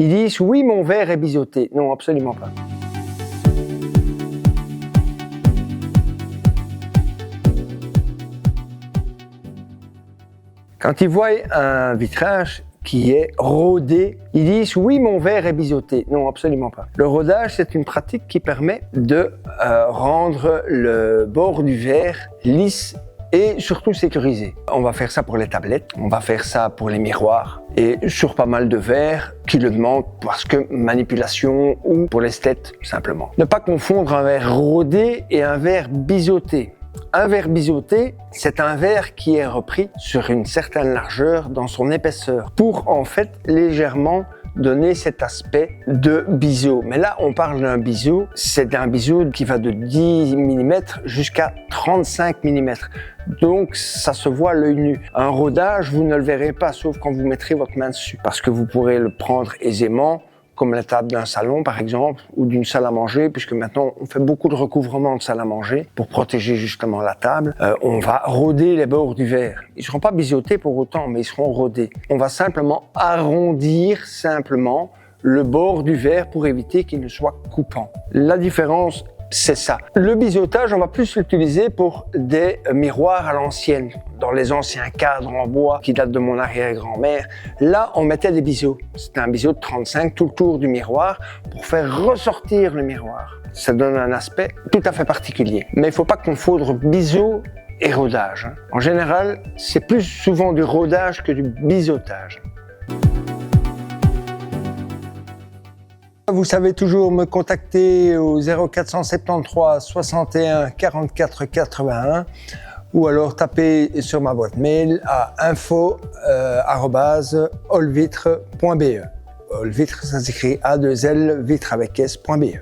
Ils disent « oui, mon verre est biseauté ». Non, absolument pas. Quand ils voient un vitrage qui est rodé, ils disent « oui, mon verre est biseauté ». Non, absolument pas. Le rodage, c'est une pratique qui permet de rendre le bord du verre lisse et surtout sécurisé. On va faire ça pour les tablettes, on va faire ça pour les miroirs et sur pas mal de verres qui le demandent parce que manipulation ou pour l'esthète simplement. Ne pas confondre un verre rodé et un verre biseauté. Un verre biseauté, c'est un verre qui est repris sur une certaine largeur dans son épaisseur pour en fait légèrement donner cet aspect de biseau. Mais là, on parle d'un biseau, c'est un biseau qui va de 10 mm jusqu'à 35 mm. Donc, ça se voit à l'œil nu. Un rodage, vous ne le verrez pas, sauf quand vous mettrez votre main dessus, parce que vous pourrez le prendre aisément, comme la table d'un salon par exemple, ou d'une salle à manger, puisque maintenant on fait beaucoup de recouvrement de salle à manger pour protéger justement la table. On va roder les bords du verre. Ils ne seront pas biseautés pour autant, mais ils seront rodés. On va simplement arrondir le bord du verre pour éviter qu'il ne soit coupant. La différence, c'est ça. Le biseautage, on va plus l'utiliser pour des miroirs à l'ancienne, dans les anciens cadres en bois qui datent de mon arrière-grand-mère. Là, on mettait des biseaux. C'était un biseau de 35 tout le tour du miroir pour faire ressortir le miroir. Ça donne un aspect tout à fait particulier. Mais il ne faut pas confondre biseau et rodage. En général, c'est plus souvent du rodage que du biseautage. Vous savez toujours me contacter au 0473 61 44 81 ou alors taper sur ma boîte mail à info@olvitre.be. Olvitre, ça s'écrit A2L, vitre avec S.be.